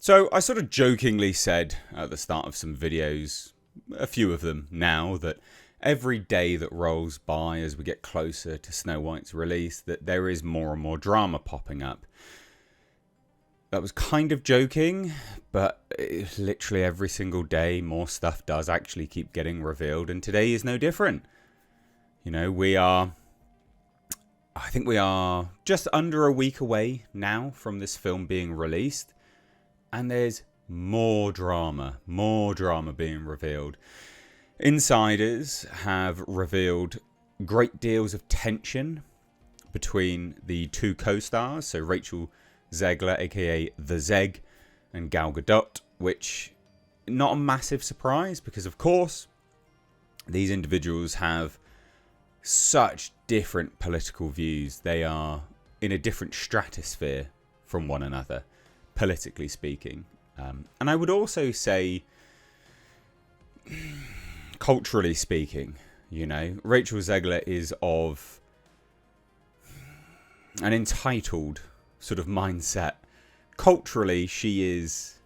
So I sort of jokingly said at the start of some videos, a few of them now, that every day that rolls by as we get closer to Snow White's release, that there is more and more drama popping up. That was kind of joking, but literally every single day more stuff does actually keep getting revealed, and today is no different. You know, I think we are just under a week away now from this film being released, and there's more drama being revealed. Insiders have revealed great deals of tension between the two co-stars, so Rachel Zegler, aka the Zeg, and Gal Gadot, which not a massive surprise because, of course, these individuals have such different political views. They are in a different stratosphere from one another, politically speaking. And I would also say, culturally speaking, you know, Rachel Zegler is of an entitled sort of mindset. Culturally, she is,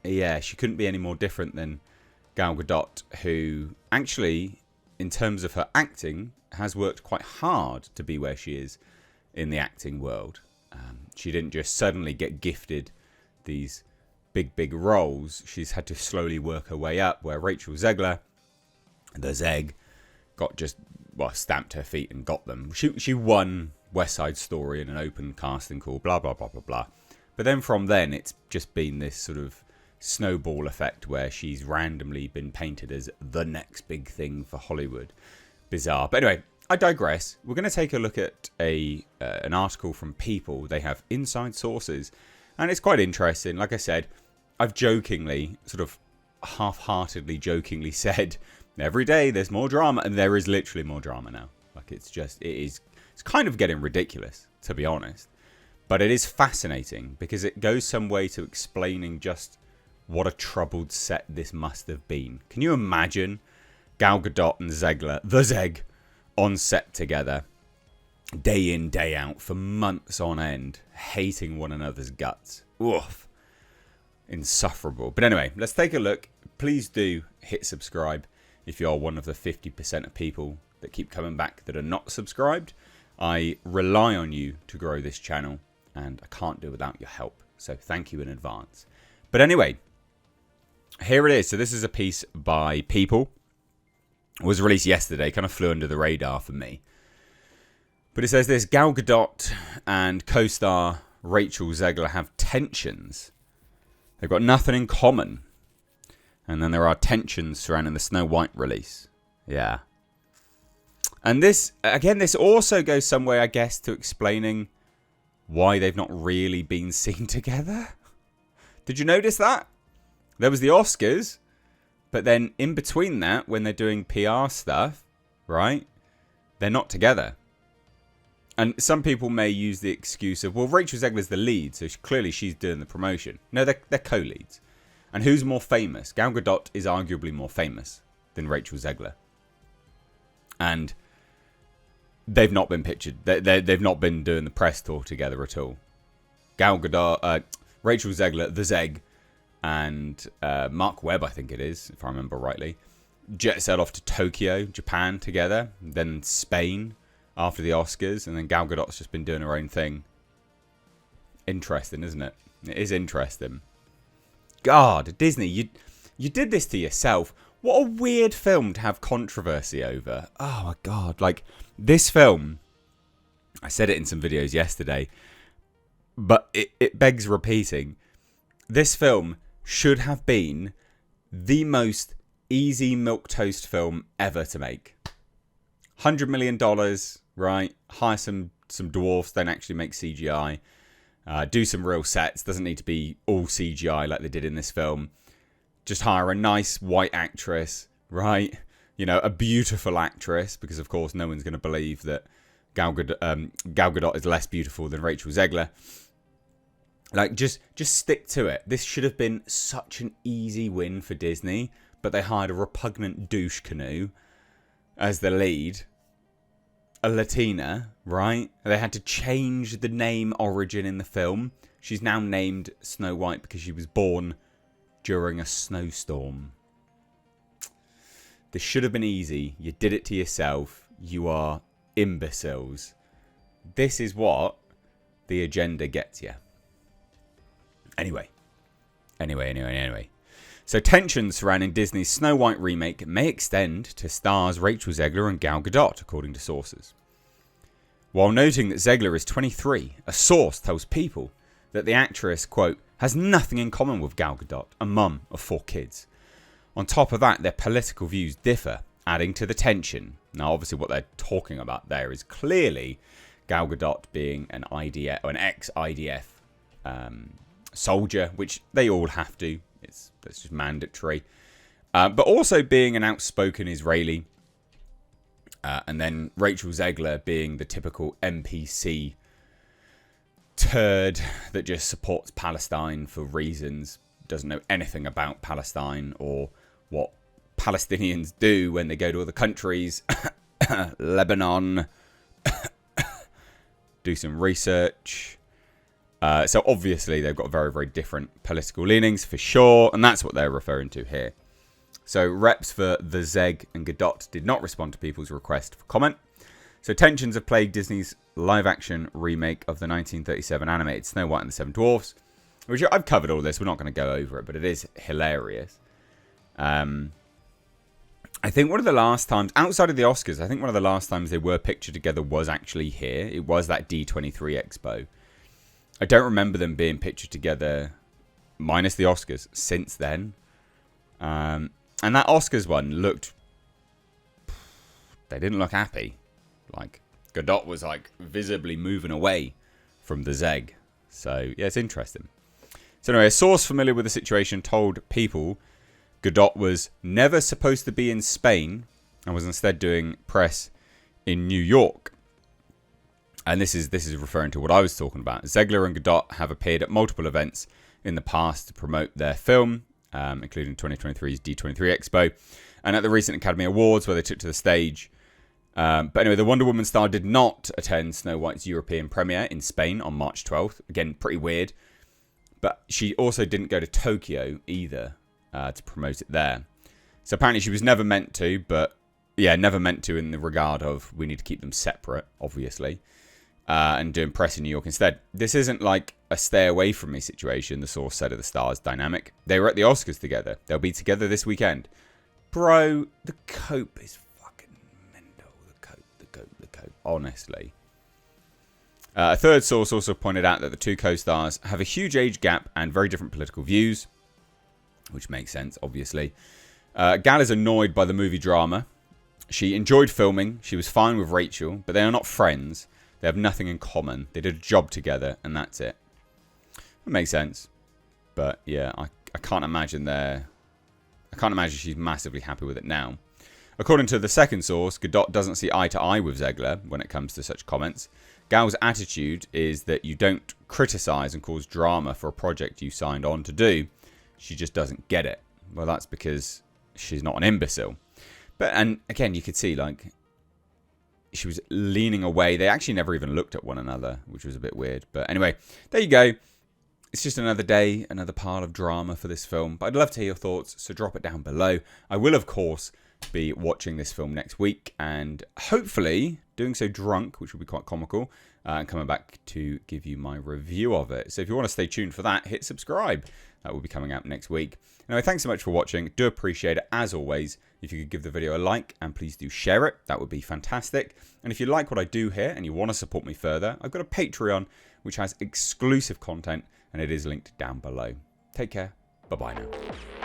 she couldn't be any more different than Gal Gadot, who actually, in terms of her acting, has worked quite hard to be where she is in the acting world. She didn't just suddenly get gifted these big roles. She's had to slowly work her way up, where Rachel Zegler, the Zeg, stamped her feet and got them. She won West Side Story in an open casting call, blah, blah, blah, blah, blah. But then from then, it's just been this sort of snowball effect where she's randomly been painted as the next big thing for Hollywood. Bizarre. But anyway, I digress. We're going to take a look at an article from People. They have inside sources, and it's quite interesting. Like I said, I've jokingly, sort of half-heartedly jokingly said, every day there's more drama, and there is literally more drama now. Like it's kind of getting ridiculous, to be honest. But it is fascinating because it goes some way to explaining just what a troubled set this must have been. Can you imagine Gal Gadot and Zegler, the Zeg, on set together, day in, day out, for months on end, hating one another's guts? Oof. Insufferable. But anyway, let's take a look. Please do hit subscribe if you're one of the 50% of people that keep coming back that are not subscribed. I rely on you to grow this channel, and I can't do without your help. So thank you in advance. But anyway, here it is. So this is a piece by People. It was released yesterday, kind of flew under the radar for me. But it says this: Gal Gadot and co-star Rachel Zegler have tensions. They've got nothing in common. And then there are tensions surrounding the Snow White release. Yeah. And this also goes some way, I guess, to explaining why they've not really been seen together. Did you notice that? There was the Oscars, but then in between that, when they're doing PR stuff, right, they're not together. And some people may use the excuse of, well, Rachel Zegler's the lead, so clearly she's doing the promotion. No, they're co-leads. And who's more famous? Gal Gadot is arguably more famous than Rachel Zegler. And they've not been pictured. They've not been doing the press tour together at all. Gal Gadot, Rachel Zegler, the Zeg, and Mark Webb, I think it is, if I remember rightly, jet set off to Tokyo, Japan together, then Spain after the Oscars, and then Gal Gadot's just been doing her own thing. Interesting, isn't it? It is interesting. God, Disney, you did this to yourself. What a weird film to have controversy over. Oh my God. Like, this film, I said it in some videos yesterday, but it begs repeating. This film should have been the most easy milquetoast film ever to make. $100 million, right? Hire some dwarfs, don't actually make CGI. Do some real sets. Doesn't need to be all CGI like they did in this film. Just hire a nice white actress, right? You know, a beautiful actress, because of course no one's going to believe that Gal Gadot is less beautiful than Rachel Zegler. Like, just stick to it. This should have been such an easy win for Disney, but they hired a repugnant douche canoe as the lead. A Latina, right? They had to change the name origin in the film She's now named Snow White because she was born during a snowstorm. This should have been easy. You did it to yourself. You are imbeciles. This is what the agenda gets you. Anyway. So tensions surrounding Disney's Snow White remake may extend to stars Rachel Zegler and Gal Gadot, according to sources. While noting that Zegler is 23, a source tells People that the actress, quote, has nothing in common with Gal Gadot, a mum of 4 kids. On top of that, their political views differ, adding to the tension. Now, obviously, what they're talking about there is clearly Gal Gadot being an IDF or an ex-IDF soldier, which they all have to. That's just mandatory. But also being an outspoken Israeli. And then Rachel Zegler being the typical NPC turd that just supports Palestine for reasons, doesn't know anything about Palestine or what Palestinians do when they go to other countries. Lebanon. Do some research. So obviously they've got very, very different political leanings for sure. And that's what they're referring to here. So reps for the Zeg and Gadot did not respond to People's request for comment. So tensions have plagued Disney's live-action remake of the 1937 animated Snow White and the Seven Dwarfs. Which I've covered all this. We're not going to go over it, but it is hilarious. I think one of the last times, outside of the Oscars, I think one of the last times they were pictured together was actually here. It was that D23 Expo. I don't remember them being pictured together, minus the Oscars, since then. And that Oscars one looked... They didn't look happy. Like, Gadot was, like, visibly moving away from the Zeg. So, yeah, it's interesting. So, anyway, a source familiar with the situation told People Gadot was never supposed to be in Spain and was instead doing press in New York. And this is referring to what I was talking about. Zegler and Gadot have appeared at multiple events in the past to promote their film, including 2023's D23 Expo, and at the recent Academy Awards where they took to the stage. But anyway, the Wonder Woman star did not attend Snow White's European premiere in Spain on March 12th. Again, pretty weird. But she also didn't go to Tokyo either to promote it there. So apparently she was never meant to, but yeah, never meant to in the regard of we need to keep them separate, obviously. And doing press in New York instead. This isn't like a stay away from me situation, the source said of the stars dynamic. They were at the Oscars together. They'll be together this weekend. Bro, the cope is fucking mental. The cope. Honestly. A third source also pointed out that the two co-stars have a huge age gap and very different political views. Which makes sense, obviously. Gal is annoyed by the movie drama. She enjoyed filming. She was fine with Rachel, but they are not friends. They have nothing in common. They did a job together, and that's it. It makes sense. But, yeah, I can't imagine she's massively happy with it now. According to the second source, Gadot doesn't see eye to eye with Zegler when it comes to such comments. Gal's attitude is that you don't criticize and cause drama for a project you signed on to do. She just doesn't get it. Well, that's because she's not an imbecile. But, and again, you could see, like... She was leaning away. They actually never even looked at one another, which was a bit weird. But anyway, there you go. It's just another day, another part of drama for this film. But I'd love to hear your thoughts, so drop it down below. I will, of course, be watching this film next week and hopefully doing so drunk, which will be quite comical, and coming back to give you my review of it. So if you want to stay tuned for that, hit subscribe. That will be coming out next week. Anyway, thanks so much for watching. Do appreciate it, as always. If you could give the video a like and please do share it, that would be fantastic. And if you like what I do here and you want to support me further, I've got a Patreon which has exclusive content and it is linked down below. Take care. Bye-bye now.